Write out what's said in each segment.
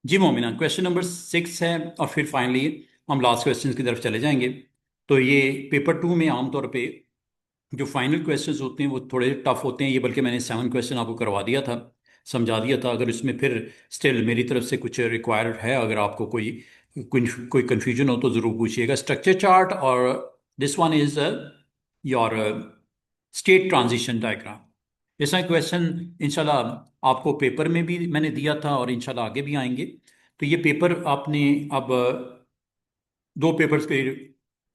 जी Momina, question number 6 है और फिर फाइनली हम लास्ट क्वेश्चन की तरफ चले जाएंगे। तो ये पेपर 2 में आमतौर पे जो फाइनल क्वेश्चंस होते हैं वो थोड़े टफ होते हैं। ये बल्कि मैंने 7 क्वेश्चन आपको करवा दिया था, समझा दिया था। अगर इसमें फिर स्टिल मेरी तरफ से कुछ रिक्वायर्ड है, अगर आपको कोई कन्फ्यूजन हो तो ज़रूर पूछिएगा। स्ट्रक्चर चार्ट और this one is your state transition diagram. ऐसा क्वेश्चन इंशाल्लाह आपको पेपर में भी मैंने दिया था और इंशाल्लाह आगे भी आएंगे। तो ये पेपर आपने अब दो पेपर्स के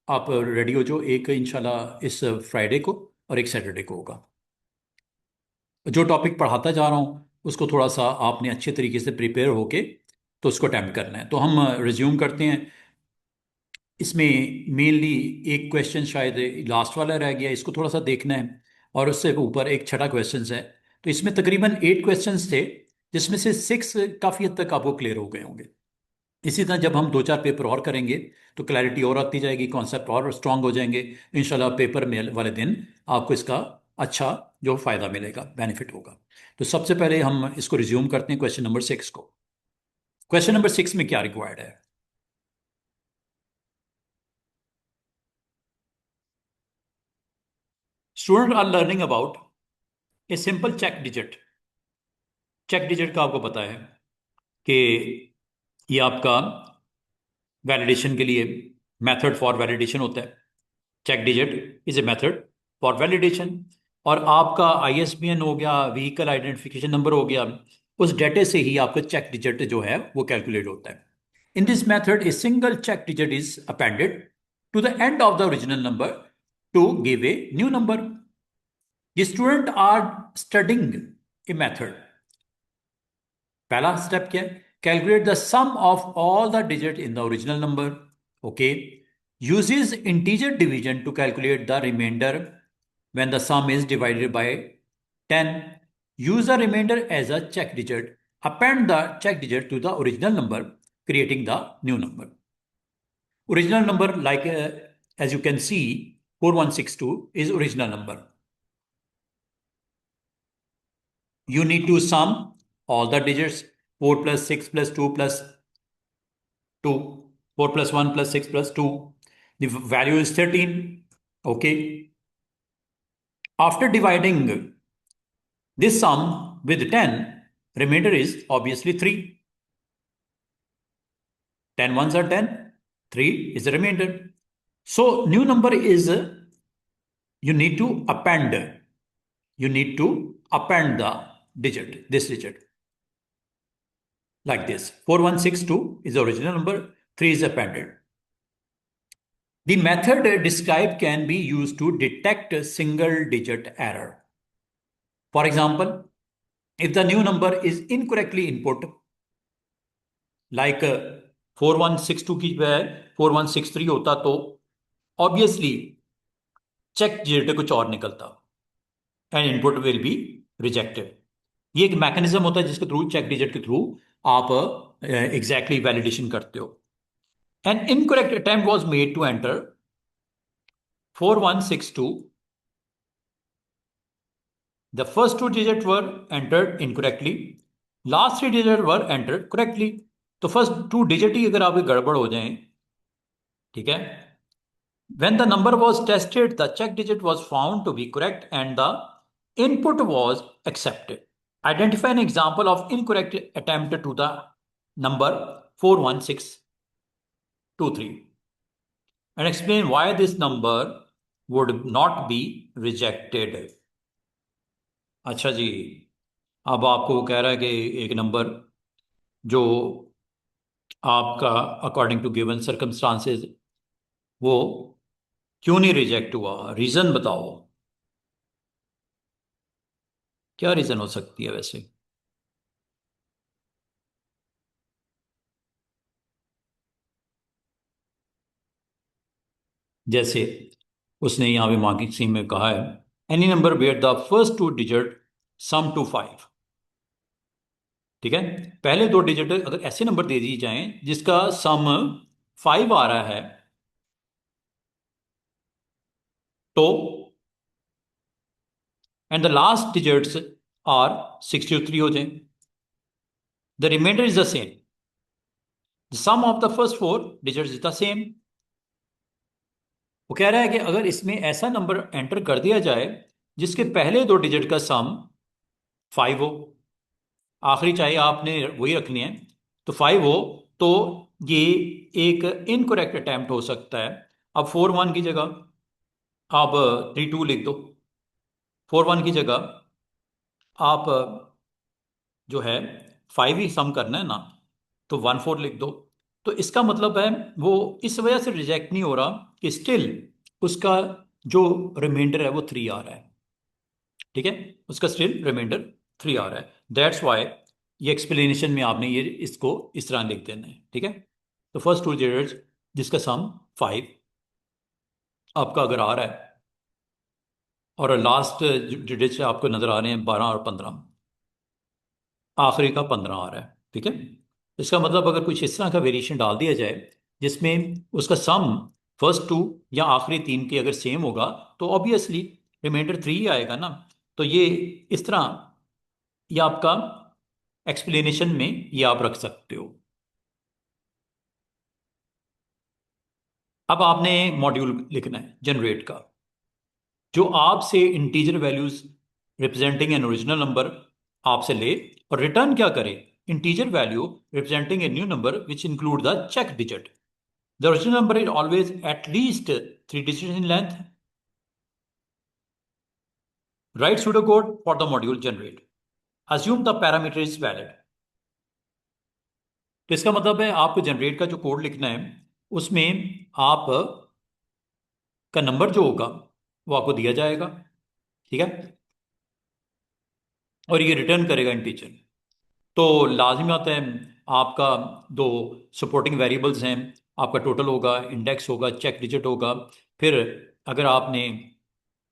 आप रेडी हो जो, एक इंशाल्लाह इस फ्राइडे को और एक सैटरडे को होगा। जो टॉपिक पढ़ाता जा रहा हूँ उसको थोड़ा सा आपने अच्छे तरीके से प्रिपेयर होके तो उसको अटैम्प्ट करना है। तो हम रिज्यूम करते हैं। इसमें मेनली एक क्वेश्चन शायद लास्ट वाला रह गया, इसको थोड़ा सा देखना है। और उससे ऊपर एक छठा क्वेश्चन है। तो इसमें तकरीबन 8 क्वेश्चंस थे, जिसमें से 6 काफ़ी हद तक आपको क्लियर हो गए होंगे। इसी तरह जब हम 2-4 पेपर और करेंगे तो क्लैरिटी और आती जाएगी, कॉन्सेप्ट और स्ट्रांग हो जाएंगे। इंशाल्लाह पेपर में वाले दिन आपको इसका अच्छा जो फ़ायदा मिलेगा, बेनिफिट होगा। तो सबसे पहले हम इसको रिज्यूम करते हैं, क्वेश्चन नंबर 6 को। क्वेश्चन नंबर 6 में क्या रिक्वायर्ड है? Student are learning about a simple check digit. Check digit का आपको पता है कि ये आपका वैलिडेशन के लिए मेथड फॉर वैलिडेशन होता है। Check digit is a method for validation. और आपका आईएसबीएन हो गया, व्हीकल आइडेंटिफिकेशन नंबर हो गया, उस डेटे से ही आपका चेक डिजिट जो है वो कैलकुलेट होता है। In this method a single check digit is appended to the end of the original number to give a new number. The student are studying a method. पहला स्टेप क्या है? Calculate the sum of all the digit in the original number. Okay. Uses integer division to calculate the remainder when the sum is divided by 10. Use the remainder as a check digit. Append the check digit to the original number, creating the new number. Original number, like as you can see, 4162 is original number. You need to sum all the digits, 4 plus 6 plus 2 plus 2, 4 plus 1 plus 6 plus 2. The value is 13. Okay. After dividing this sum with 10, remainder is obviously 3. 10 ones are 10, 3 is the remainder. So new number is, you need to append, the digit, this digit, like this. 4162 is the original number, 3 is appended. The method described can be used to detect a single digit error. For example, if the new number is incorrectly input, like 4162 की बजाय 4163 होता, तो obviously check digit कुछ और निकलता and input will be rejected. ये एक mechanism होता है जिसके थ्रू, चेक डिजिट के थ्रू आप एग्जैक्टली वैलिडेशन करते हो। An incorrect attempt was made to enter 4162। The first two digit were entered incorrectly, last three digit were entered correctly. तो फर्स्ट टू डिजिट ही अगर आपके गड़बड़ हो जाएं, ठीक है, when the number was tested, the check digit was found to be correct and the input was accepted. Identify an example of incorrect attempt to the number 41623 and explain why this number would not be rejected. अच्छा जी, अब आपको वो कह रहा है कि एक number जो आपका अकॉर्डिंग टू गिवन सर्कमस्टांसेस वो क्यों नहीं रिजेक्ट हुआ, रीजन बताओ। क्या रीजन हो सकती है वैसे? जैसे उसने यहां पे मार्किंग स्कीम में कहा है, any number where the first two digit sum to 5। ठीक है, पहले दो डिजिट अगर ऐसे नंबर दे दिए जाएं जिसका सम 5 आ रहा है, तो and the last digits are 63 हो जाए, the remainder is the same. The sum of the first four digits is the same. वो कह रहा है कि अगर इसमें ऐसा नंबर एंटर कर दिया जाए जिसके पहले दो डिजिट का सम 5 हो, आखिरी चाहे आपने वही रखनी है, तो 5 हो, तो ये एक इनकरेक्ट अटेम्प्ट हो सकता है। अब 4 1 की जगह आप 3 2 लिख दो। 4 1 की जगह आप जो है 5 ही सम करना है ना, तो 1 4 लिख दो। तो इसका मतलब है वो इस वजह से रिजेक्ट नहीं हो रहा कि स्टिल उसका जो रिमाइंडर है वो 3 आ रहा है। ठीक है, उसका स्टिल रिमाइंडर 3 आ रहा है। दैट्स वाई ये एक्सप्लेनेशन में आपने ये इसको इस तरह लिख देना है। ठीक है, तो फर्स्ट टू डिजिट्स जिसका सम 5 आपका अगर आ रहा है, और लास्ट डिजिट्स आपको नजर आ रहे हैं 12 और 15, आखिरी का 15 आ रहा है। ठीक है, इसका मतलब अगर कुछ इस तरह का वेरिएशन डाल दिया जाए जिसमें उसका सम फर्स्ट टू या आखिरी तीन के अगर सेम होगा, तो ऑब्वियसली रिमाइंडर 3 ही आएगा ना। तो ये इस तरह ये आपका एक्सप्लेनेशन में ये आप रख सकते हो। अब आपने मॉड्यूल लिखना है जनरेट का, जो आपसे integer values representing an original number आपसे ले, और रिटर्न क्या करे, integer value representing a new number which include the check digit. The original number is always at least 3 digits in length. Write pseudocode for the module generate. Assume the parameter is valid. तो इसका मतलब है आपको generate का जो code लिखना है उसमें आप का नंबर जो होगा वो आपको दिया जाएगा। ठीक है, और ये रिटर्न करेगा इंटीजर। तो लाजिम आता है आपका दो सपोर्टिंग वेरिएबल्स हैं, आपका टोटल होगा, इंडेक्स होगा, चेक डिजिट होगा। फिर अगर आपने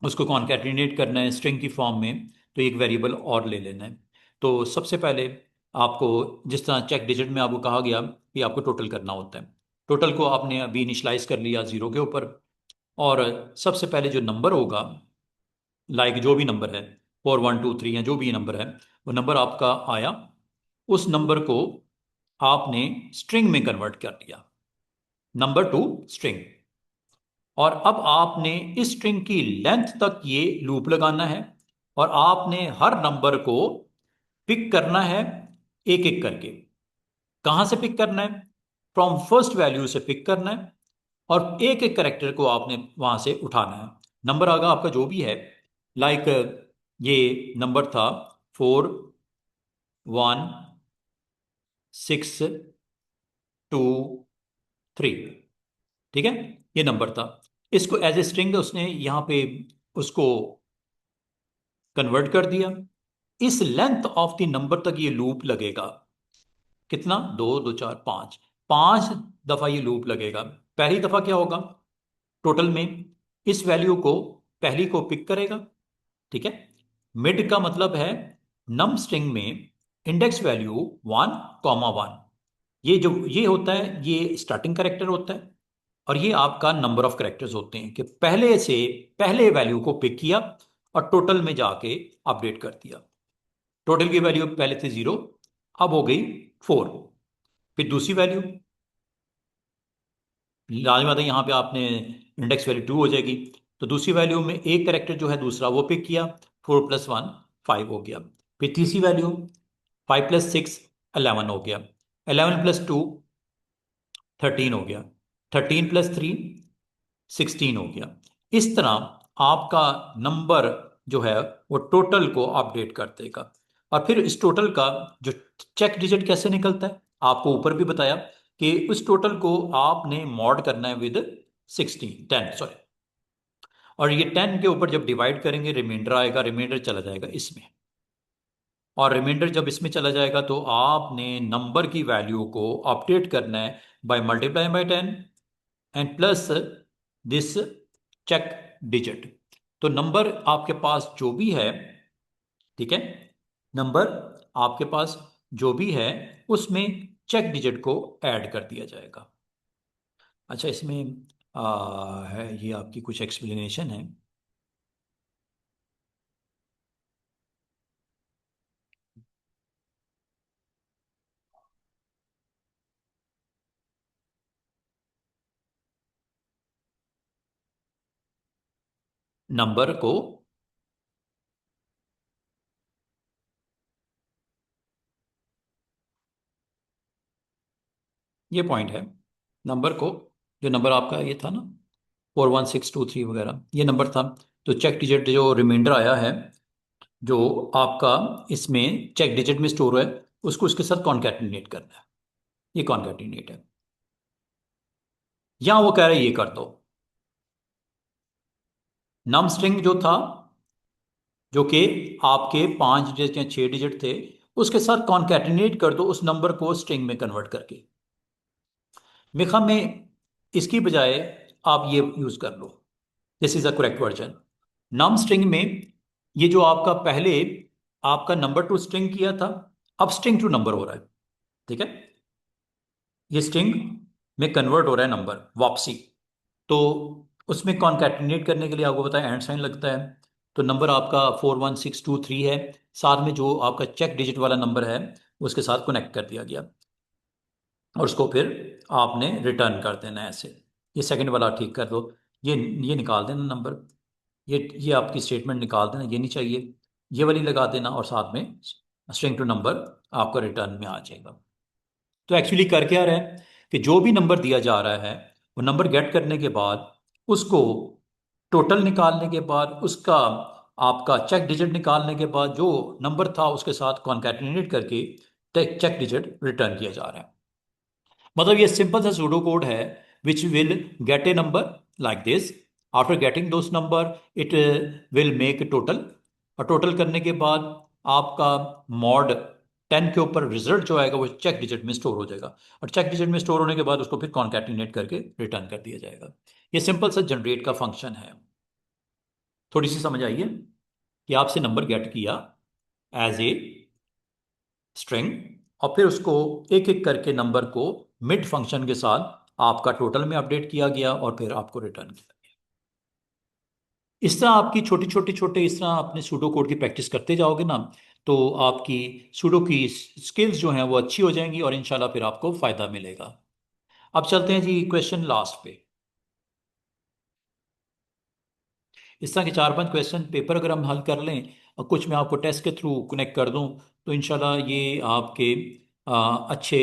उसको कॉन्कैटिनेट करना है स्ट्रिंग की फॉर्म में, तो एक वेरिएबल और ले लेना है। तो सबसे पहले आपको जिस तरह चेक डिजिट में आपको कहा गया कि आपको टोटल करना होता है, टोटल को आपने अभी इनिशलाइज कर लिया 0 के ऊपर। और सबसे पहले जो नंबर होगा, लाइक जो भी नंबर है 4 1 2 3 या जो भी नंबर है, वो नंबर आपका आया, उस नंबर को आपने स्ट्रिंग में कन्वर्ट कर दिया, नंबर टू स्ट्रिंग। और अब आपने इस स्ट्रिंग की लेंथ तक ये लूप लगाना है, और आपने हर नंबर को पिक करना है एक एक करके। कहां से पिक करना है? फ्रॉम फर्स्ट वैल्यू से पिक करना है, और एक एक करेक्टर को आपने वहां से उठाना है। नंबर आगा आपका जो भी है, लाइक ये नंबर था 4 1 6 2 3। ठीक है, ये नंबर था। इसको एज ए स्ट्रिंग उसने यहां पे उसको कन्वर्ट कर दिया। इस लेंथ ऑफ द नंबर तक ये लूप लगेगा। कितना? 2 2 4 5, 5 दफा ये लूप लगेगा। पहली दफा क्या होगा, टोटल में इस वैल्यू को पहली को पिक करेगा। ठीक है, मिड का मतलब है नम स्ट्रिंग में इंडेक्स वैल्यू 1 1। ये जो ये होता है ये स्टार्टिंग करेक्टर होता है, और ये आपका नंबर ऑफ करेक्टर्स होते हैं कि पहले से पहले वैल्यू को पिक किया और टोटल में जाके अपडेट कर दिया। टोटल की वैल्यू पहले थी 0, अब हो गई 4। फिर दूसरी वैल्यू लाजमी बात है, यहाँ पे आपने इंडेक्स वैल्यू 2 हो जाएगी। तो दूसरी वैल्यू में एक करेक्टर जो है दूसरा वो पिक किया, 4 + 1 5 हो गया। फिर तीसरी वैल्यू 5 + 6 11 हो गया, 11 + 2 13 हो गया, 13 + 3 16 हो गया। इस तरह आपका नंबर जो है वो टोटल को अपडेट कर देगा। और फिर इस टोटल का जो चेक डिजिट कैसे निकलता है, आपको ऊपर भी बताया कि उस टोटल को आपने मॉड करना है विद 16 10 सॉरी, और ये 10 के ऊपर जब डिवाइड करेंगे रिमाइंडर आएगा, रिमाइंडर चला जाएगा इसमें। और रिमाइंडर जब इसमें चला जाएगा तो आपने नंबर की वैल्यू को अपडेट करना है by multiply by 10 and plus this check digit. तो नंबर आपके पास जो भी है, ठीक है, नंबर आपके पास जो भी है उसमें चेक डिजिट को ऐड कर दिया जाएगा। अच्छा, इसमें है ये आपकी कुछ एक्सप्लेनेशन है। नंबर को ये पॉइंट है, नंबर को, जो नंबर आपका ये था ना 41623 वगैरह ये नंबर था, तो चेक डिजिट जो रिमाइंडर आया है जो आपका इसमें चेक डिजिट में स्टोर है उसको उसके साथ कॉन्कैटिनेट करना है। ये कॉन्कैटिनेट है, या वो कह रहे हैं ये कर दो। नम स्ट्रिंग जो था, जो कि आपके 5 डिजिट या 6 डिजिट थे, उसके साथ कॉन्कैटिनेट कर दो उस नंबर को स्ट्रिंग में कन्वर्ट करके। मिखा में इसकी बजाय आप ये यूज कर लो, this is the correct version. Num string में ये जो आपका पहले आपका नंबर टू स्ट्रिंग किया था, अब स्ट्रिंग टू नंबर हो रहा है। ठीक है, ये स्ट्रिंग में कन्वर्ट हो रहा है नंबर वापसी। तो उसमें कॉन्कैटिनेट करने के लिए आपको पता है एंड साइन लगता है। तो नंबर आपका 41623 है, साथ में जो आपका चेक डिजिट वाला नंबर है उसके साथ कनेक्ट कर दिया गया, और उसको फिर आपने रिटर्न कर देना है ऐसे। ये सेकंड वाला ठीक कर दो, ये निकाल देना नंबर, ये आपकी स्टेटमेंट निकाल देना, ये नहीं चाहिए, ये वाली लगा देना, और साथ में स्ट्रिंग टू नंबर आपका रिटर्न में आ जाएगा। तो एक्चुअली कर क्या रहा है कि जो भी नंबर दिया जा रहा है वो नंबर गेट करने के बाद उसको टोटल निकालने के बाद उसका आपका चेक डिजिट निकालने के बाद जो नंबर था उसके साथ कॉन्कैटिनेट करके चेक डिजिट रिटर्न किया जा रहा है। मतलब ये सिंपल सा सूडो कोड है which will get A number like this. After getting those number it will make total, और टोटल करने के बाद आपका मॉड 10 के ऊपर रिजल्ट जो आएगा वो चेक डिजिट में स्टोर हो जाएगा, और चेक डिजिट में स्टोर होने के बाद उसको फिर कॉन्कैटिनेट करके रिटर्न कर दिया जाएगा। ये सिंपल सा जनरेट का फंक्शन है। थोड़ी सी समझ आइए कि आपसे नंबर गेट किया एज ए स्ट्रिंग, और फिर उसको एक एक करके नंबर को मिड फंक्शन के साथ आपका टोटल में अपडेट किया गया और फिर आपको रिटर्न किया गया। इस तरह आपकी छोटी छोटी छोटे इस तरह अपने सूडो कोड की प्रैक्टिस करते जाओगे ना, तो आपकी सूडो की स्किल्स जो हैं वो अच्छी हो जाएंगी और इंशाल्लाह फिर आपको फायदा मिलेगा। अब चलते हैं जी क्वेश्चन लास्ट पे। इस तरह के 4-5 क्वेश्चन पेपर अगर हम हल कर लें और कुछ मैं आपको टेस्ट के थ्रू कनेक्ट कर दूं, तो इंशाल्लाह ये आपके अच्छे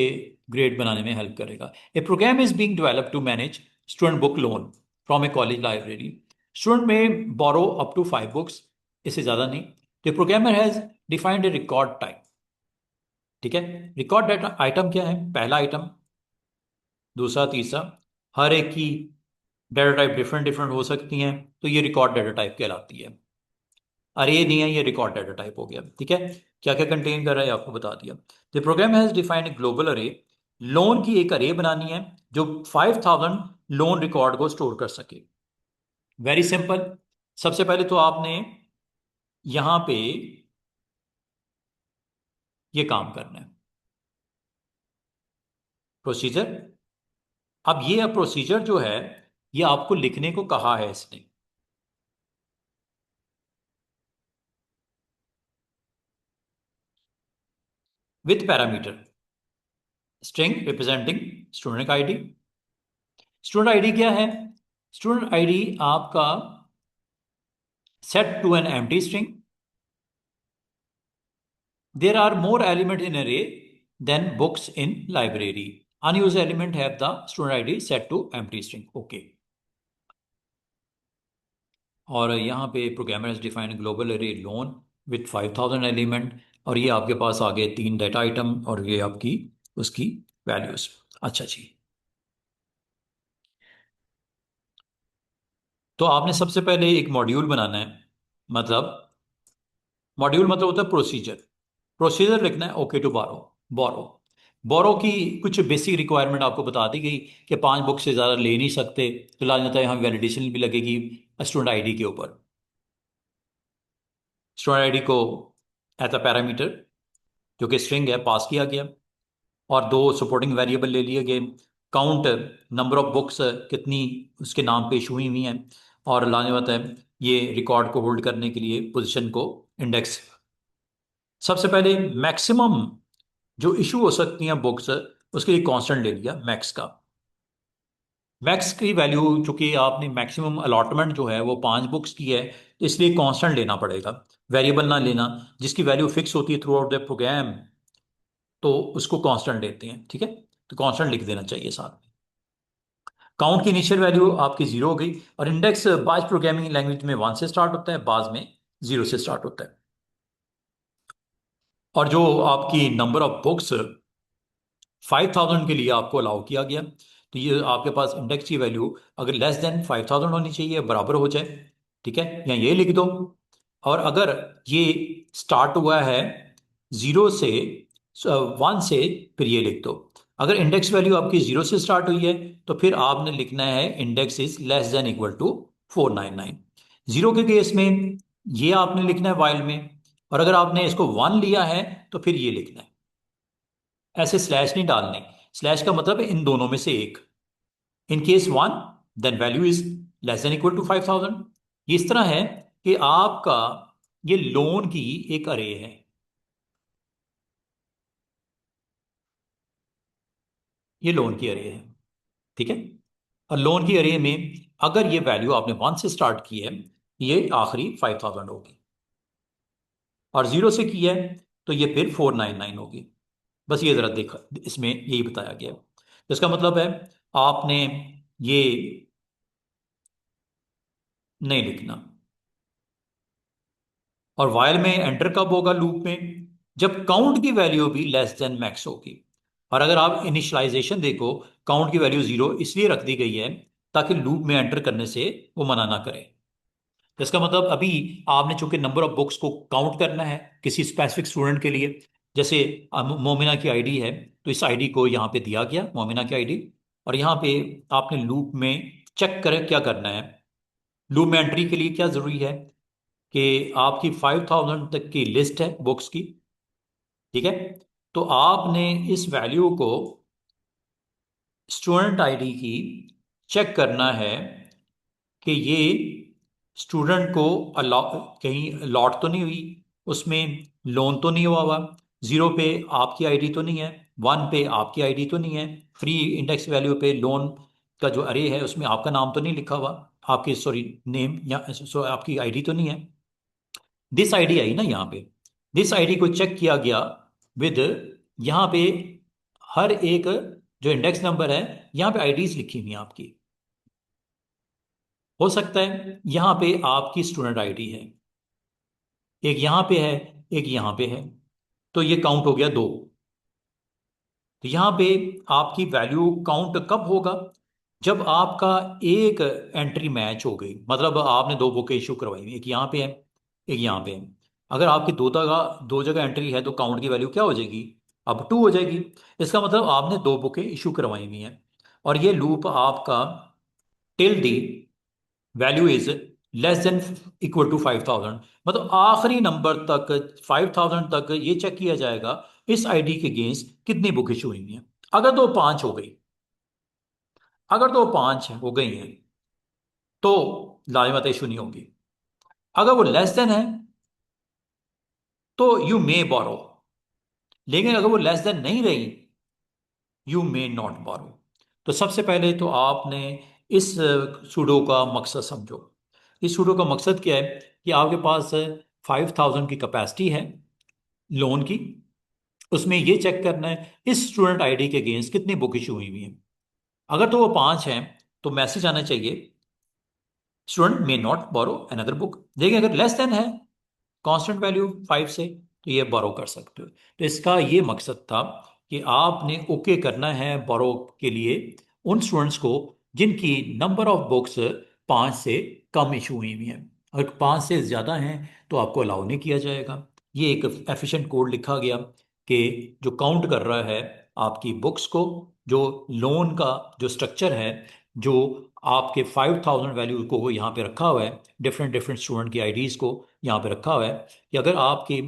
ग्रेड बनाने में हेल्प करेगा। A program is being developed to manage student book loan from a college library. Student में बोरो अप टू 5 बुक्स, इससे ज़्यादा नहीं। The programmer has defined a record type. ठीक है, रिकॉर्ड डाटा आइटम क्या है? पहला आइटम, दूसरा, तीसरा, हर एक की डाटा टाइप डिफरेंट डिफरेंट हो सकती हैं, तो ये रिकॉर्ड डाटा टाइप कहलाती है। अरे नहीं है, ये रिकॉर्ड डाटा टाइप हो गया। ठीक है, क्या क्या कंटेन कर रहा है आपको बता दिया। The program has defined a global array. Loan की एक अरे बनानी है जो 5000 लोन रिकॉर्ड को स्टोर कर सके। Very simple. सबसे पहले तो आपने यहां पे ये काम करना है, प्रोसीजर। अब ये प्रोसीजर जो है ये आपको लिखने को कहा है इसने, with parameter string representing student ID. Student ID क्या है? स्टूडेंट आईडी आपका set to an empty string. There are more elements in array than books in library. Unused element have the student ID set to empty string. Okay. और यहाँ पे programmer has defined global array loan with 5000 element, और ये आपके पास आ गए 3 data item और ये आपकी उसकी वैल्यूज। अच्छा जी, तो आपने सबसे पहले एक मॉड्यूल बनाना है। मतलब मॉड्यूल मतलब होता है प्रोसीजर। प्रोसीजर लिखना है ओके टू बोरो। बोरो बोरो की कुछ बेसिक रिक्वायरमेंट आपको बता दी गई कि 5 बुक से ज़्यादा ले नहीं सकते, तो लाजमता है यहाँ वैलिडेशन भी लगेगी स्टूडेंट आईडी के ऊपर। स्टूडेंट आईडी को एज अ पैरामीटर जो कि स्ट्रिंग है पास किया गया, और 2 सपोर्टिंग वेरिएबल ले लिए गए। काउंट, नंबर ऑफ बुक्स कितनी उसके नाम पे इशू हुई हुई हैं, और लाजमत है ये रिकॉर्ड को होल्ड करने के लिए पोजीशन को इंडेक्स। सबसे पहले मैक्सिमम जो इशू हो सकती हैं बुक्स उसके लिए कांस्टेंट ले लिया मैक्स का। मैक्स की वैल्यू, चूंकि आपने मैक्सिमम अलॉटमेंट जो है वो 5 बुक्स की है, तो इसलिए कांस्टेंट लेना पड़ेगा, वेरिएबल ना लेना। जिसकी वैल्यू फिक्स होती है थ्रू आउट द प्रोग्राम, तो उसको कांस्टेंट लेते हैं, ठीक है। तो कांस्टेंट लिख देना चाहिए साथ में। काउंट की इनिशियल वैल्यू आपकी 0 हो गई, और इंडेक्स बाज प्रोग्रामिंग लैंग्वेज में 1 से स्टार्ट होता है, बाज में 0 से स्टार्ट होता है। और जो आपकी नंबर ऑफ बुक्स 5000 के लिए आपको अलाउ किया गया, तो ये आपके पास इंडेक्स की वैल्यू अगर लेस देन 5000 होनी चाहिए, बराबर हो जाए, ठीक है, या ये लिख दो। और अगर ये स्टार्ट हुआ है 0 से, 1 से, फिर ये लिख दो। अगर इंडेक्स वैल्यू आपकी 0 से स्टार्ट हुई है, तो फिर आपने लिखना है index is less than equal to 499। 0 के केस में ये आपने लिखना है वाइल में, और अगर आपने इसको 1 लिया है तो फिर ये लिखना है। ऐसे स्लैश नहीं डालने। स्लैश का मतलब है इन दोनों में से एक। In case 1, then value is less than equal to 5000। ये इस तरह है कि आपका ये लोन की एक अरे है, ये लोन की अरे है, ठीक है। और लोन की अरे में अगर ये वैल्यू आपने 1 से स्टार्ट की है, ये आखिरी 5000 होगी, और 0 से की है तो ये फिर 499 होगी। बस ये जरा देखा, इसमें यही बताया गया है। तो इसका मतलब है आपने ये नहीं लिखना। और वाइल में एंटर कब होगा लूप में? जब काउंट की वैल्यू भी लेस देन मैक्स होगी। और अगर आप इनिशियलाइजेशन देखो, काउंट की वैल्यू 0 इसलिए रख दी गई है ताकि लूप में एंटर करने से वो मना ना करे। तो इसका मतलब अभी आपने चूंकि नंबर ऑफ बुक्स को काउंट करना है किसी स्पेसिफिक स्टूडेंट के लिए, जैसे मोमिना की आईडी है, तो इस आईडी को यहाँ पे दिया गया, मोमिना की आईडी। और यहाँ पे आपने लूप में चेक करें क्या करना है। लूप में एंट्री के लिए क्या जरूरी है कि आपकी 5000 तक की लिस्ट है बुक्स की, ठीक है। तो आपने इस वैल्यू को स्टूडेंट आईडी की चेक करना है कि ये स्टूडेंट को कहीं लॉट तो नहीं हुई, उसमें लोन तो नहीं हुआ हुआ। 0 पे आपकी आईडी तो नहीं है, 1 पे आपकी आईडी तो नहीं है, फ्री इंडेक्स वैल्यू पे लोन का जो अरे है उसमें आपका नाम तो नहीं लिखा हुआ, आपकी सॉरी नेम या आपकी आईडी तो नहीं है। दिस आईडी आई ना यहाँ पे, दिस आईडी को चेक किया गया विद, यहाँ पे हर एक जो इंडेक्स नंबर है, यहाँ पे आईडीज लिखी हुई हैं आपकी। हो सकता है यहाँ पे आपकी स्टूडेंट आईडी है, एक यहाँ पे है, एक यहाँ पे है, तो ये काउंट हो गया 2। तो यहाँ पे आपकी वैल्यू काउंट कब होगा? जब आपका एक एंट्री मैच हो गई, मतलब आपने 2 बुकें इशू करवाई हुई, एक यहाँ पे है, एक यहाँ पे है। अगर आपकी दो जगह एंट्री है तो काउंट की वैल्यू क्या हो जाएगी? अब 2 हो जाएगी। इसका मतलब आपने 2 बुकें इशू करवाई हुई हैं, और ये लूप आपका till the value is less than equal to 5000, मतलब आखिरी नंबर तक 5000 तक ये चेक किया जाएगा इस आईडी के अगेंस्ट कितनी बुक इशू हुई हैं। अगर तो 5 हो गई, अगर तो 5 हो गई हैं तो लाजमत इशू नहीं होगी। अगर वो लेस देन है तो यू मे बोरो, लेकिन अगर वो लेस देन नहीं रही, यू मे नॉट बोरो। तो सबसे पहले तो आपने इस सूडो का मकसद समझो। इस सूडो का मकसद क्या है कि आपके पास 5000 की कैपेसिटी है लोन की, उसमें ये चेक करना है इस स्टूडेंट आईडी के अगेंस्ट कितनी बुक इशू हुई हुई है। अगर तो वो 5 हैं तो मैसेज आना चाहिए student may not borrow another book. लेकिन अगर लेस देन है कांस्टेंट वैल्यू 5 से, तो ये बोरो कर सकते हो। तो इसका ये मकसद था कि आपने ओके करना है बोरो के लिए उन स्टूडेंट्स को जिनकी नंबर ऑफ बुक्स 5 से कम इशू हुई हुई हैं। अगर 5 से ज़्यादा हैं तो आपको अलाउ नहीं किया जाएगा। ये एक एफिशिएंट कोड लिखा गया कि जो काउंट कर रहा है आपकी बुक्स को, जो लोन का जो स्ट्रक्चर है, जो आपके 5000 वैल्यू को यहाँ पे रखा हुआ है, डिफरेंट डिफरेंट स्टूडेंट की आईडीज़ को यहाँ पे रखा हुआ है, कि अगर आपकी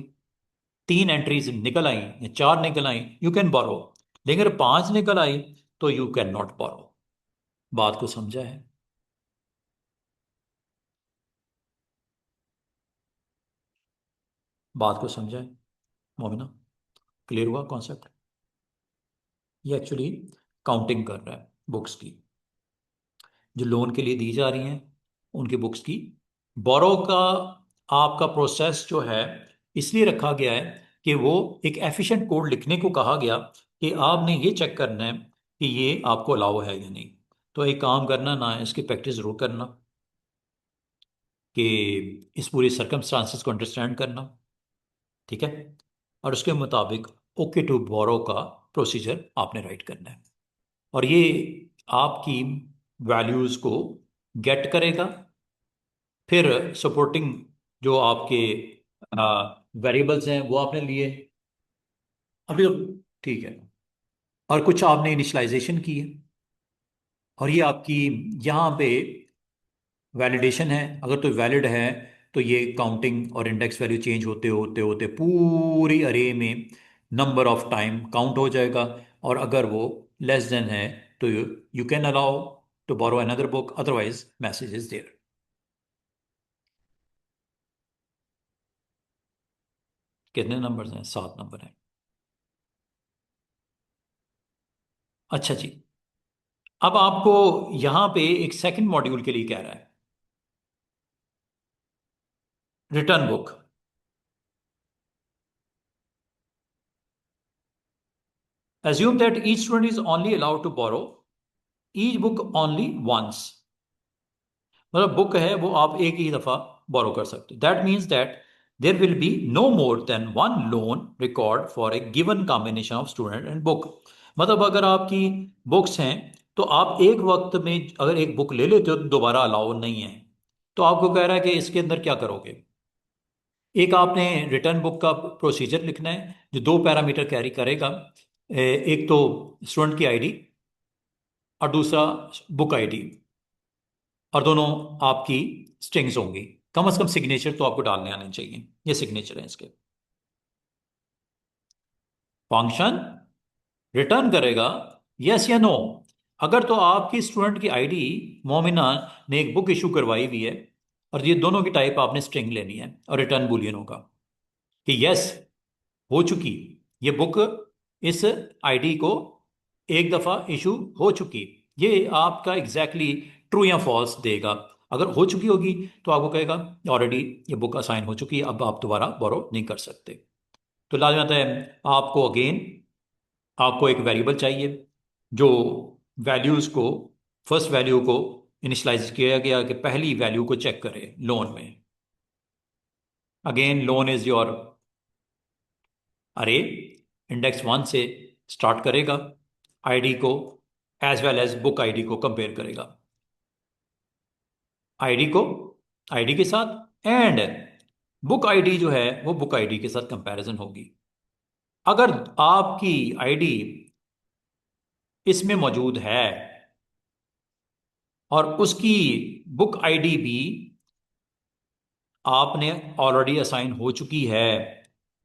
3 एंट्रीज निकल आई या 4 निकल आई, यू कैन बोरो। लेकिन अगर 5 निकल आई तो यू कैन नॉट बोरो। बात को समझा है? बात को समझा है मोमिना? क्लियर हुआ कॉन्सेप्ट? ये एक्चुअली काउंटिंग कर रहा है बुक्स की। जो लोन के लिए दी जा रही हैं उनकी बुक्स की। बोरो का आपका प्रोसेस जो है इसलिए रखा गया है कि वो एक एफिशिएंट कोड लिखने को कहा गया कि आपने ये चेक करना है कि ये आपको अलाउ है या नहीं। तो एक काम करना ना, इसकी प्रैक्टिस जरूर करना कि इस पूरी सर्कमस्टांसिस को अंडरस्टैंड करना, ठीक है। और उसके मुताबिक ओके टू बोरो का प्रोसीजर आपने राइट करना है। और ये आपकी वैल्यूज़ को गेट करेगा। फिर सपोर्टिंग जो आपके वेरिएबल्स हैं वो आपने लिए अभी तो, ठीक है। और कुछ आपने इनिशलाइजेशन की है। और ये आपकी यहाँ पे वैलिडेशन है। अगर तो वैलिड है तो ये काउंटिंग और इंडेक्स वैल्यू चेंज होते होते होते पूरी अरे में नंबर ऑफ टाइम काउंट हो जाएगा। और अगर वो लेस देन है तो you can allow to borrow another book, otherwise message is there. कितने नंबर्स हैं? 7 नंबर हैं। अच्छा जी। अब आपको यहां पे एक सेकंड मॉड्यूल के लिए कह रहा है, return book. Assume that each student is only allowed to borrow each book only once। मतलब बुक है वो आप एक ही दफा बोरो कर सकते हो। That means that there will be no more than one loan record for a given combination of student and book. मतलब अगर आपकी बुक्स हैं तो आप एक वक्त में अगर एक बुक ले लेते हो तो दोबारा अलाउ नहीं है। तो आपको कह रहा है कि इसके अंदर क्या करोगे। एक आपने रिटर्न बुक का प्रोसीजर लिखना है जो 2 पैरामीटर कैरी करेगा। एक तो स्टूडेंट की आईडी और दूसरा बुक आईडी। और दोनों आपकी स्ट्रिंग्स होंगी। कम से कम सिग्नेचर तो आपको डालने आने चाहिए। ये सिग्नेचर है इसके। फंक्शन रिटर्न करेगा यस या नो। अगर तो आपकी स्टूडेंट की आईडी मोमिना ने एक बुक इशू करवाई हुई है और ये दोनों की टाइप आपने स्ट्रिंग लेनी है और रिटर्न बुलियन होगा कि यस हो चुकी ये बुक, इस आईडी को एक दफा इशू हो चुकी। ये आपका एग्जैक्टली ट्रू या फॉल्स देगा। अगर हो चुकी होगी तो आपको कहेगा ऑलरेडी ये बुक असाइन हो चुकी है, अब आप दोबारा बोरो नहीं कर सकते। तो लाजमत है आपको अगेन आपको एक वेरिएबल चाहिए जो वैल्यूज को, फर्स्ट वैल्यू को इनिशलाइज किया गया कि पहली वैल्यू को चेक करे लोन में। Again loan is your array, index 1 से स्टार्ट करेगा, आईडी को as well as book ID को कंपेयर करेगा। आईडी को आईडी के साथ एंड बुक आईडी जो है वो बुक आईडी के साथ कंपैरिजन होगी। अगर आपकी आईडी इसमें मौजूद है और उसकी बुक आईडी भी आपने ऑलरेडी असाइन हो चुकी है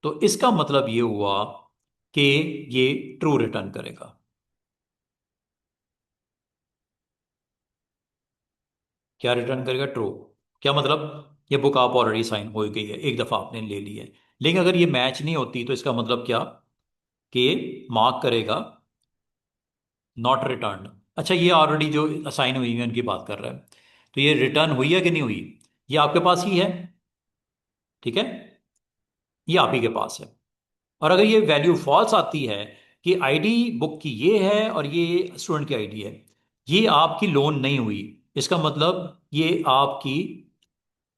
तो इसका मतलब ये हुआ कि ये ट्रू रिटर्न करेगा। क्या रिटर्न करेगा? ट्रू। क्या मतलब? ये बुक आप ऑलरेडी साइन हो गई है, एक दफा आपने ले ली है। लेकिन अगर ये मैच नहीं होती तो इसका मतलब क्या कि मार्क करेगा नॉट रिटर्न। अच्छा, ये ऑलरेडी जो असाइन हुई है उनकी बात कर रहा है। तो ये रिटर्न हुई है कि नहीं हुई, ये आपके पास ही है, ठीक है। ये आप ही के पास है। और अगर ये वैल्यू फॉल्स आती है कि आईडी बुक की ये है और ये स्टूडेंट की आईडी है, ये आपकी लोन नहीं हुई, इसका मतलब ये आपकी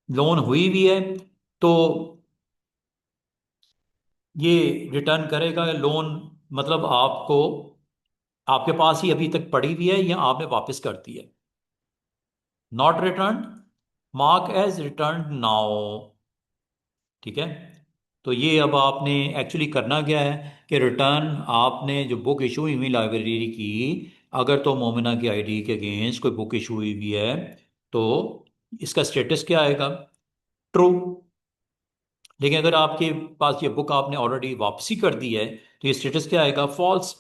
लोन हुई भी है तो ये रिटर्न करेगा लोन। मतलब आपको आपके पास ही अभी तक पड़ी हुई है या आपने वापस कर दी है। Not return mark as return now, ठीक है। तो ये अब आपने एक्चुअली करना क्या है कि रिटर्न आपने जो बुक इशू हुई हुई लाइब्रेरी की, अगर तो मोमिना की आईडी के अगेंस्ट कोई बुक इशू हुई हुई है तो इसका स्टेटस क्या आएगा? ट्रू। लेकिन अगर आपके पास ये बुक आपने ऑलरेडी वापसी कर दी है तो ये स्टेटस क्या आएगा? फॉल्स।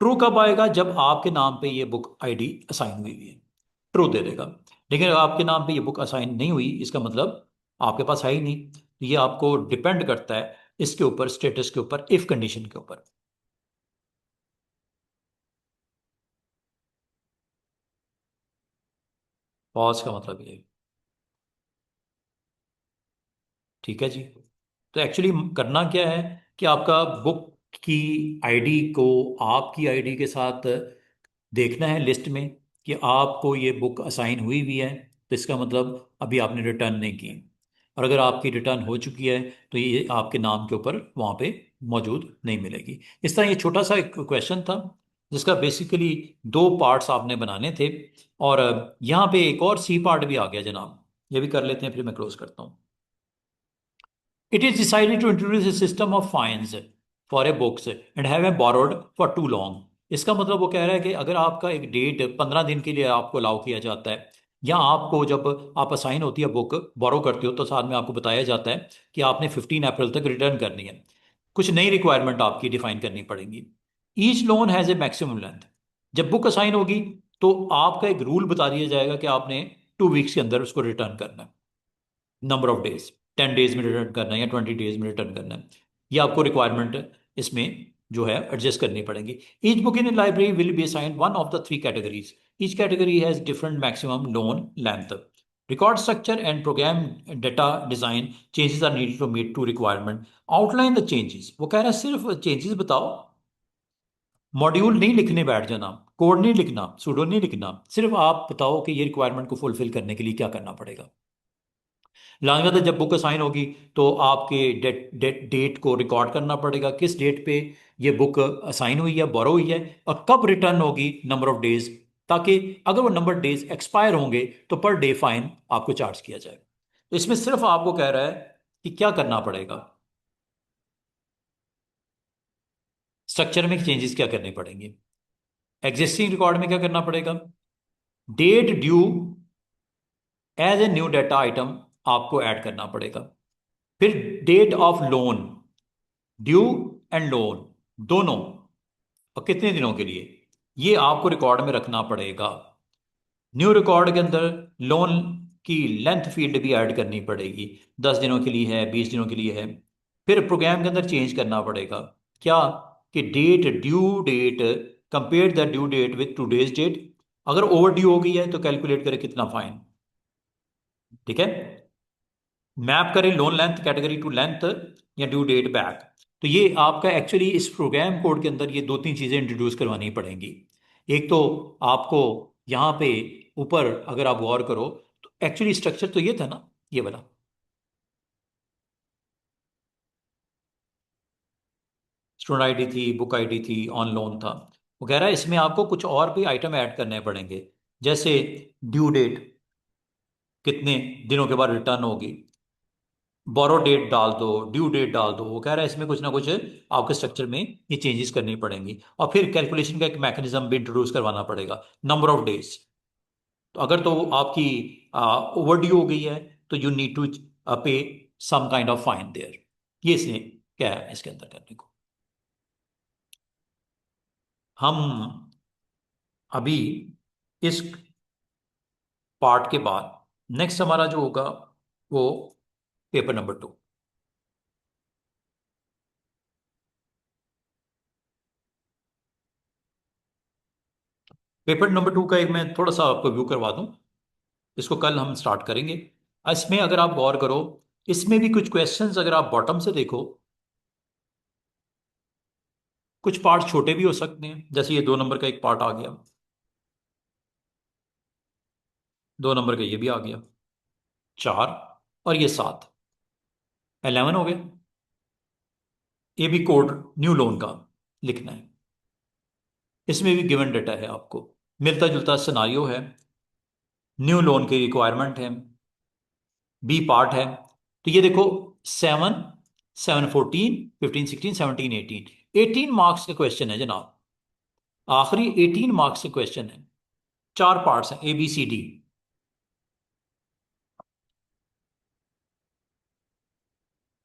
ट्रू कब आएगा? जब आपके नाम पे ये बुक आईडी असाइन हुई हुई है, ट्रू दे देगा। लेकिन अगर आपके नाम पे ये बुक असाइन नहीं हुई इसका मतलब आपके पास है ही नहीं। तो ये आपको डिपेंड करता है इसके ऊपर, स्टेटस के ऊपर, इफ कंडीशन के ऊपर। पॉज का मतलब ये, ठीक है जी। तो एक्चुअली करना क्या है कि आपका बुक की आईडी को आपकी आईडी के साथ देखना है लिस्ट में कि आपको ये बुक असाइन हुई हुई है, तो इसका मतलब अभी आपने रिटर्न नहीं की। और अगर आपकी रिटर्न हो चुकी है तो ये आपके नाम के ऊपर वहाँ पे मौजूद नहीं मिलेगी। इस तरह ये छोटा सा एक क्वेश्चन था जिसका बेसिकली दो पार्ट्स आपने बनाने थे। और यहाँ पे एक और सी पार्ट भी आ गया जनाब, ये भी कर लेते हैं फिर मैं क्लोज करता हूँ। It is decided to introduce a system of fines for a books and have a borrowed for too long। इसका मतलब वो कह रहा है कि अगर आपका एक डेट 15 दिन के लिए आपको अलाउ किया जाता है, या आपको जब आप असाइन होती है बुक बोरो करते हो तो साथ में आपको बताया जाता है कि आपने 15 अप्रैल तक रिटर्न करनी है, कुछ नई रिक्वायरमेंट आपकी डिफाइन करनी पड़ेंगी। Each loan has a maximum length. जब बुक असाइन होगी तो आपका एक रूल बता दिया जाएगा कि आपने 2 वीक्स के अंदर उसको रिटर्न करना है। नंबर ऑफ डेज, 10 डेज में रिटर्न करना है या 20 डेज में रिटर्न करना है, ये आपको रिक्वायरमेंट इसमें जो है एडजस्ट करनी पड़ेगी। Each book in library will be assigned one of the three categories. Each category has different maximum loan length. Record structure and program data design changes are needed to meet to requirement. Outline the changes, वो कह रहा है सिर्फ changes बताओ, module नहीं लिखने बैठ जाना, कोड नहीं लिखना, सूडो नहीं लिखना, सिर्फ आप बताओ कि ये रिक्वायरमेंट को फुलफिल करने के लिए क्या करना पड़ेगा। लाजमत है जब बुक असाइन होगी तो आपके डेट को रिकॉर्ड करना पड़ेगा, किस डेट पे ये बुक असाइन हुई है, बोरो हुई है, और कब रिटर्न होगी, नंबर ऑफ डेज, ताकि अगर वो नंबर डेज एक्सपायर होंगे तो पर डे फाइन आपको चार्ज किया जाए। तो इसमें सिर्फ आपको कह रहा है कि क्या करना पड़ेगा, स्ट्रक्चर में चेंजेस क्या करने पड़ेंगे। एग्जिस्टिंग रिकॉर्ड में क्या करना पड़ेगा, date due as a new data item आपको ऐड करना पड़ेगा। फिर date of loan, due and loan दोनों, और कितने दिनों के लिए, ये आपको रिकॉर्ड में रखना पड़ेगा। न्यू रिकॉर्ड के अंदर लोन की लेंथ फील्ड भी ऐड करनी पड़ेगी, 10 दिनों के लिए है, 20 दिनों के लिए है। फिर प्रोग्राम के अंदर चेंज करना पड़ेगा क्या, कि date due date compare the due date with today's date. अगर ओवर ड्यू हो गई है तो कैलकुलेट करें कितना फाइन। ठीक है, मैप करें loan length category to length या ड्यू डेट बैक। तो ये आपका एक्चुअली इस प्रोग्राम कोड के अंदर ये दो तीन चीज़ें इंट्रोड्यूस करवानी पड़ेंगी। एक तो आपको यहाँ पे ऊपर अगर आप गौर करो तो एक्चुअली स्ट्रक्चर तो ये था ना, ये वाला स्टूडेंट आईडी थी, बुक आईडी थी, ऑन लोन था। वो कह रहा है इसमें आपको कुछ और भी आइटम ऐड करने पड़ेंगे, जैसे ड्यू डेट, कितने दिनों के बाद रिटर्न होगी, बोरो डेट डाल दो, ड्यू डेट डाल दो। वो कह रहा है इसमें कुछ ना कुछ आपके स्ट्रक्चर में ये चेंजेस करनी पड़ेंगी। और फिर कैलकुलेशन का एक मैकेनिज्म भी इंट्रोड्यूस करवाना पड़ेगा, नंबर ऑफ डेज। तो अगर तो आपकी ओवर ड्यू हो गई है तो you need to pay some kind of fine there. ये इसने क्या है इसके अंदर करने को। हम अभी इस पार्ट के बाद नेक्स्ट हमारा जो होगा वो पेपर नंबर 2। पेपर नंबर 2 का एक मैं थोड़ा सा आपको व्यू करवा दूं, इसको कल हम स्टार्ट करेंगे। इसमें अगर आप गौर करो, इसमें भी कुछ क्वेश्चंस अगर आप बॉटम से देखो, कुछ पार्ट छोटे भी हो सकते हैं, जैसे ये 2 नंबर का एक पार्ट आ गया, 2 नंबर का ये भी आ गया, 4, और ये 7, 11 हो गए। ये भी कोड न्यू लोन का लिखना है, इसमें भी गिवन डेटा है आपको, मिलता जुलता सिनारियो है, न्यू लोन की रिक्वायरमेंट है, बी पार्ट है। तो ये देखो, 7, 7 14 15 16 17 18, 18 मार्क्स का क्वेश्चन है जनाब, आखिरी 18 मार्क्स के क्वेश्चन है। 4 पार्ट्स हैं, ABCD।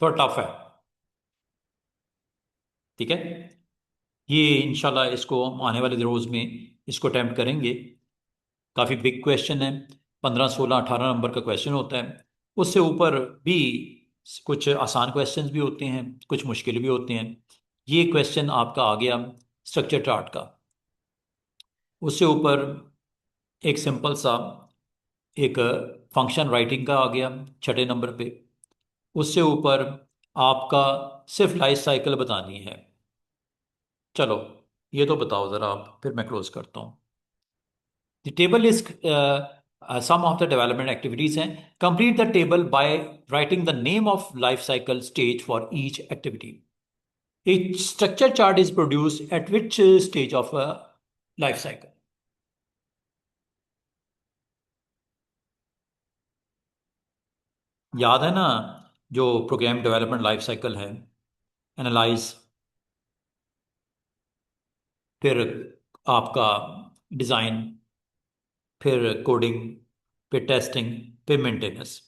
थोड़ा टफ है, ठीक है। ये इंशाल्लाह इसको हम आने वाले रोज में इसको अटेम्प्ट करेंगे। काफ़ी बिग क्वेश्चन है, 15 16 18 नंबर का क्वेश्चन होता है। उससे ऊपर भी कुछ आसान क्वेश्चंस भी होते हैं, कुछ मुश्किल भी होते हैं। ये क्वेश्चन आपका आ गया स्ट्रक्चर चार्ट का। उससे ऊपर एक सिंपल सा एक फंक्शन राइटिंग का आ गया छठे नंबर पे। उससे ऊपर आपका सिर्फ लाइफ साइकिल बतानी है। चलो ये तो बताओ ज़रा आप, फिर मैं क्लोज करता हूँ। The table is some of the development activities हैं। Complete the table by writing the name of life cycle stage for each activity. A structure chart is produced at which stage of a life cycle? याद है ना, जो program development life cycle है, analyse, फिर आपका design, फिर coding, फिर testing, फिर maintenance.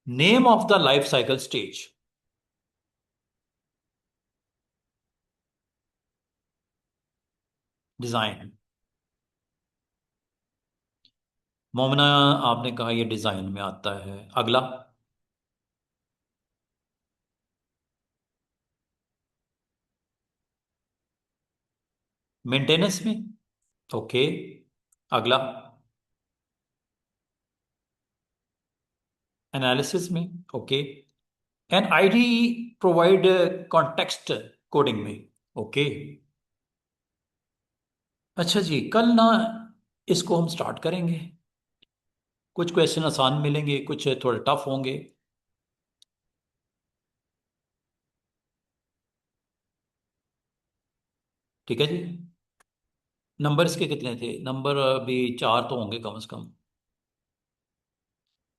Name of the life cycle stage. Design. Momna, आपने कहा ये डिज़ाइन में आता है। अगला। मेंटेनेंस में। ओके। अगला। एनालिसिस में। Okay. An ID provide context coding में। ओके। अच्छा जी, कल ना इसको हम स्टार्ट करेंगे। कुछ क्वेश्चन आसान मिलेंगे, कुछ थोड़े टफ होंगे। ठीक है जी। नंबर इसके कितने थे? नंबर अभी 4 तो होंगे कम से कम।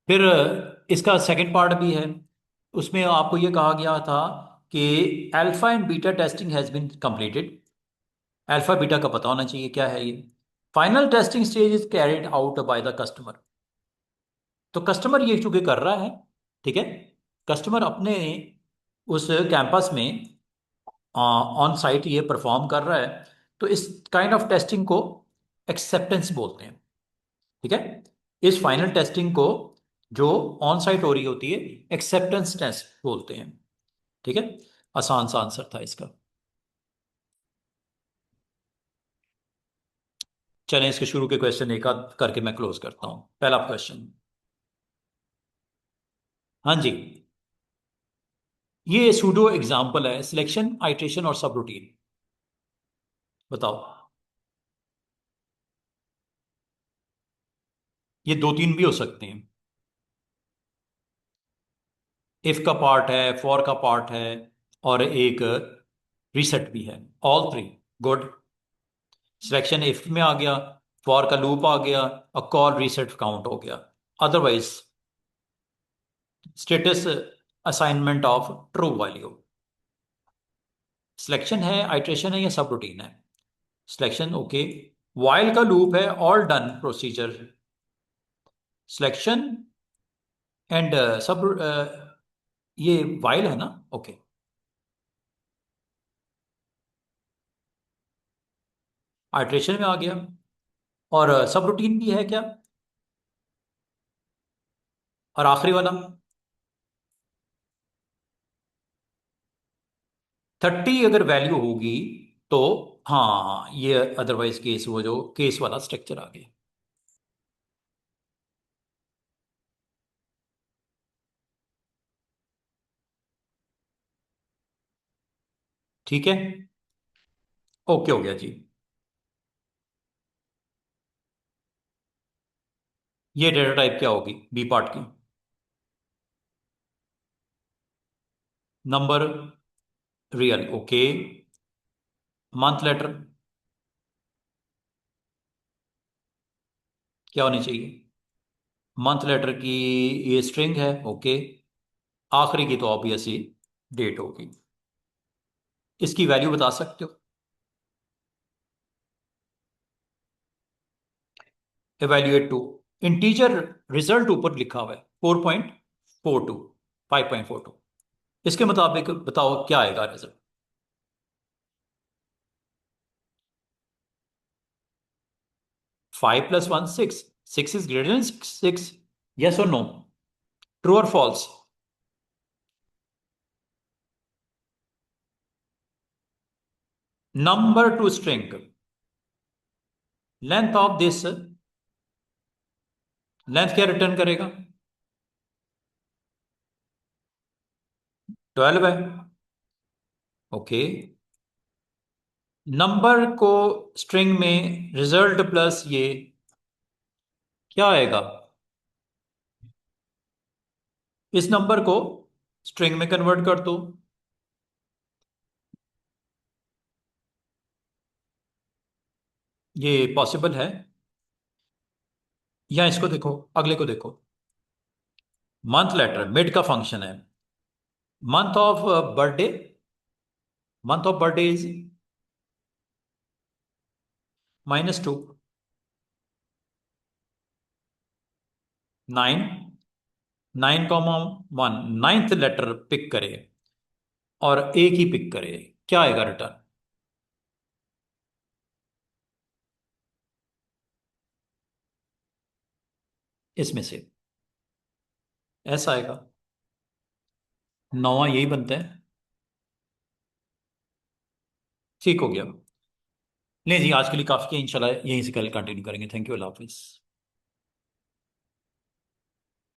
फिर इसका सेकंड पार्ट भी है। उसमें आपको ये कहा गया था कि alpha and beta testing has been completed. Alpha beta का पता होना चाहिए क्या है ये। Final testing stage is carried out by the customer. तो कस्टमर ये चूंकि कर रहा है, ठीक है, कस्टमर अपने उस कैंपस में ऑन साइट ये परफॉर्म कर रहा है। तो इस काइंड ऑफ टेस्टिंग को एक्सेप्टेंस बोलते हैं। ठीक है। इस फाइनल टेस्टिंग को जो ऑन साइट हो रही होती है, एक्सेप्टेंस टेस्ट बोलते हैं। ठीक है। आसान सा आंसर था इसका। चलें इसके शुरू के क्वेश्चन एक आध करके मैं क्लोज करता हूं। पहला क्वेश्चन। हाँ जी। ये सूडो एग्जाम्पल है, सिलेक्शन, आइट्रेशन और सब रूटीन। बताओ। ये दो तीन भी हो सकते हैं। इफ का पार्ट है, फॉर का पार्ट है, और एक रीसेट भी है। All three. Good. Selection if में आ गया, फॉर का लूप आ गया, और कॉल रीसेट काउंट हो गया। Otherwise status assignment of true value. Selection है, आइट्रेशन है, या सब रूटीन है? सिलेक्शन। ओके। वाइल का लूप है, all done procedure. Selection and सब, ये वाइल है ना? ओके। आइट्रेशन में आ गया। और सब रूटीन भी है क्या? और आखिरी वाला 30 अगर वैल्यू होगी तो, हाँ ये अदरवाइज केस, वो जो केस वाला स्ट्रक्चर आ गया। ठीक है। ओके हो गया जी। ये डेटा टाइप क्या होगी बी पार्ट की? Number. Real. Okay. Month later क्या होनी चाहिए? मंथ लेटर की ये स्ट्रिंग है। ओके। आखिरी की तो ऑब्वियसली डेट होगी। इसकी वैल्यू बता सकते हो? Evaluate to. इंटीजर रिजल्ट ऊपर लिखा हुआ है 4.42, 5.42। इसके मुताबिक बताओ क्या आएगा result? 5 + 1 6। 6 is greater than 6। Yes और नो? ट्रू और false? Number to string, length of this length क्या रिटर्न करेगा? 12 है। ओके। नंबर को स्ट्रिंग में रिजल्ट प्लस ये क्या आएगा? इस नंबर को स्ट्रिंग में कन्वर्ट कर दो। ये पॉसिबल है। या इसको देखो, अगले को देखो। मंथ लेटर मिड का फंक्शन है। Month of birthday, month of birthday is -2। 9, 9,1 ninth letter pick करे और एक ही पिक करे, क्या आएगा रिटर्न? इसमें से ऐसा आएगा। नौवां यही बनता है। ठीक हो गया। नहीं जी, आज के लिए काफी है, इंशाल्लाह यहीं से कल कंटिन्यू करेंगे। Thank you, Allah Hafiz.